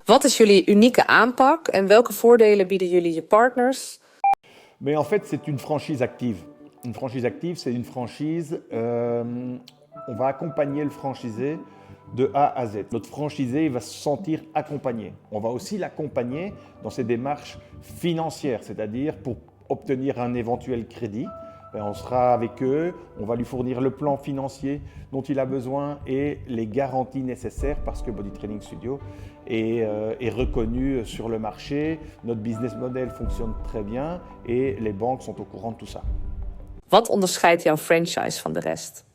Wat is jullie unieke aanpak en welke voordelen bieden jullie je partners? Mais en fait, c'est une franchise active. Une franchise active, c'est une franchise, on va accompagner le franchisé de A à Z. Notre franchisé, il va se sentir accompagné. On va aussi l'accompagner dans ses démarches financières, c'est-à-dire pour obtenir un éventuel crédit. On sera avec eux, on va lui fournir le plan financier dont il a besoin et les garanties nécessaires parce que Body Training Studio est reconnu sur le marché. Notre business model fonctionne très bien et les banques sont au courant de tout ça. Wat onderscheidt jouw franchise van de rest?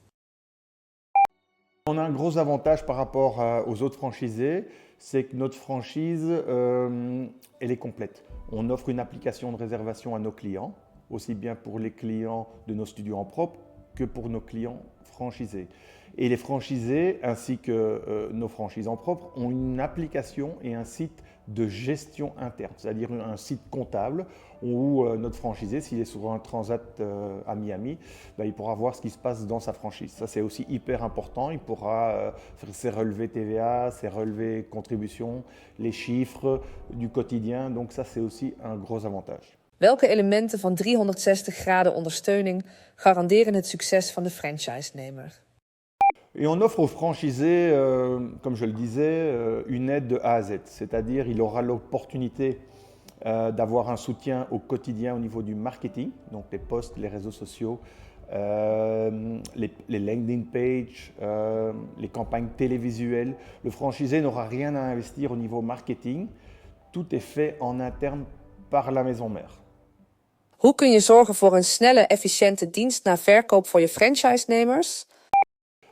On a un gros avantage par rapport aux autres franchisés, c'est que notre franchise, elle est complète. On offre une application de réservation à nos clients, aussi bien pour les clients de nos studios en propre que pour nos clients franchisés. Et les franchisés ainsi que nos franchises en propre ont une application et un site de gestion interne, c'est-à-dire un site comptable où notre franchisé, s'il est sur un transat à Miami, il pourra voir ce qui se passe dans sa franchise. Ça, c'est aussi hyper important. Il pourra faire ses relevés TVA, ses relevés contributions, les chiffres du quotidien. Donc ça, c'est aussi un gros avantage. Welke elementen van 360 graden ondersteuning garanderen het succes van de franchise-nemer? Et on offre aux franchisés, comme je le disais, une aide de A à Z. C'est-à-dire il aura l'opportunité d'avoir un soutien au quotidien au niveau du marketing, donc les posts, les réseaux sociaux, les landing pages, les campagnes télévisuelles. Le franchisé n'aura rien à investir au niveau marketing. Tout est fait en interne par la maison mère. Hoe kun je zorgen voor een snelle, efficiënte dienst na verkoop voor je franchise-nemers?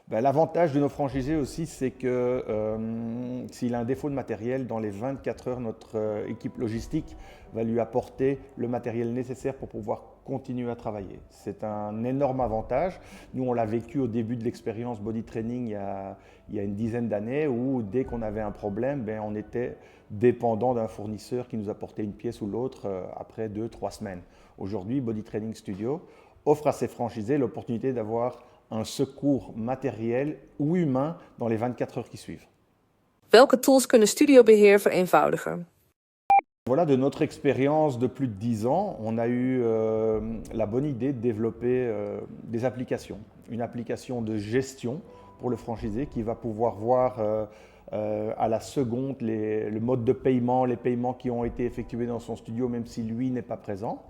L'avantage de nos franchisés aussi, c'est que s'il a un défaut de matériel, dans les 24 heures, notre équipe logistique va lui apporter le matériel nécessaire pour pouvoir continuer à travailler. C'est un énorme avantage. Nous, on l'a vécu au début de l'expérience Body Training il y a une dizaine d'années où dès qu'on avait un problème, on était dépendant d'un fournisseur qui nous apportait une pièce ou l'autre après 2-3 semaines. Aujourd'hui, Body Training Studio offre à ses franchisés l'opportunité d'avoir un secours matériel ou humain dans les 24 heures qui suivent. Welke tools kunnen studiobeheer vereenvoudigen? Voilà, de notre expérience de plus de 10 ans, on a eu la bonne idée de développer des applications. Une application de gestion pour le franchisé qui va pouvoir voir à la seconde le mode de paiement, les paiements qui ont été effectués dans son studio, même si lui n'est pas présent.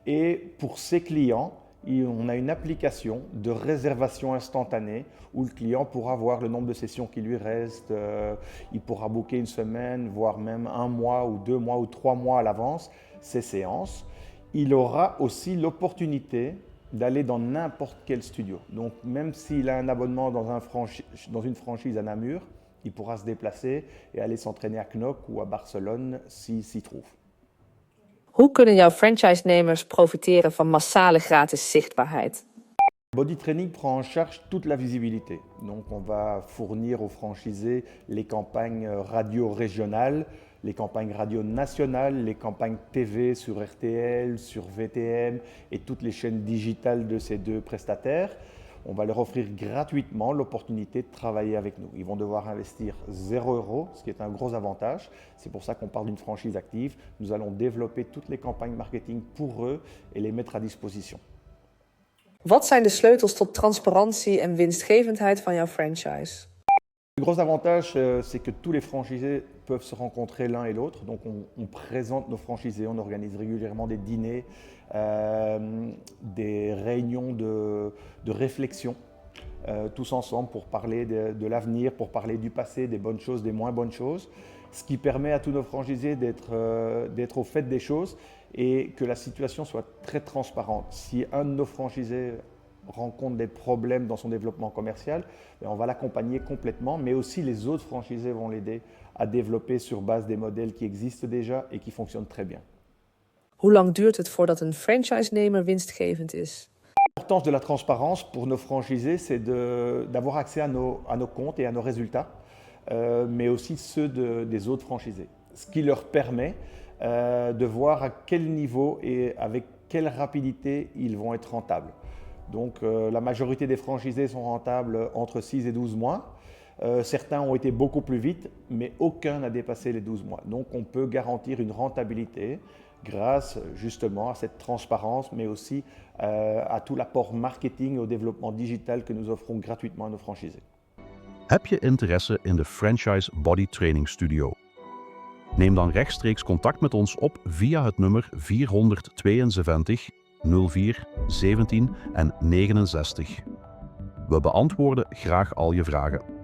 Et pour ses clients, on a une application de réservation instantanée où le client pourra voir le nombre de sessions qui lui reste, il pourra booker une semaine, voire même 1 mois ou 2 mois ou 3 mois à l'avance ses séances. Il aura aussi l'opportunité d'aller dans n'importe quel studio. Donc même s'il a un abonnement dans une franchise à Namur, il pourra se déplacer et aller s'entraîner à Knock ou à Barcelone s'il s'y trouve. Hoe kunnen jouw franchise-nemers profiteren van massale gratis zichtbaarheid? Body Training prend en charge toute la visibilité. Donc on va fournir aux franchisés les campagnes radio régionales, les campagnes radio nationales, les campagnes TV sur RTL, sur VTM et toutes les chaînes digitales de ces deux prestataires. On va leur offrir gratuitement l'opportunité de travailler avec nous. Ils vont devoir investir 0 €, ce qui est un gros avantage. C'est pour ça qu'on parle d'une franchise active. Nous allons développer toutes les campagnes marketing pour eux et les mettre à disposition. Wat zijn de sleutels tot transparantie en winstgevendheid van jouw franchise? Le gros avantage, c'est que tous les franchisés peuvent se rencontrer l'un et l'autre. Donc on présente nos franchisés, on organise régulièrement des dîners, des réunions de réflexion, tous ensemble pour parler de l'avenir, pour parler du passé, des bonnes choses, des moins bonnes choses. Ce qui permet à tous nos franchisés d'être au fait des choses et que la situation soit très transparente. Si un de nos franchisés rencontre des problèmes dans son développement commercial, on va l'accompagner complètement, mais aussi les autres franchisés vont l'aider à développer sur base des modèles qui existent déjà et qui fonctionnent très bien. Hoe lang duurt het voordat een franchise-nemer winstgevend is? L'importance de la transparence pour nos franchisés, c'est d'avoir accès à nos comptes et à nos résultats, mais aussi ceux des autres franchisés. Ce qui leur permet de voir à quel niveau et avec quelle rapidité ils vont être rentables. Donc la majorité des franchisés sont rentables entre 6 et 12 mois. Certains ont été beaucoup plus vite, mais aucun n'a dépassé les 12 mois. Donc on peut garantir une rentabilité grâce justement à cette transparence, mais aussi à tout l'apport marketing et au développement digital que nous offrons gratuitement à nos franchisés. Heb je interesse in de Franchise Body Training Studio? Neem dan rechtstreeks contact met ons op via het nummer 472 04 17 en 69. We beantwoorden graag al je vragen.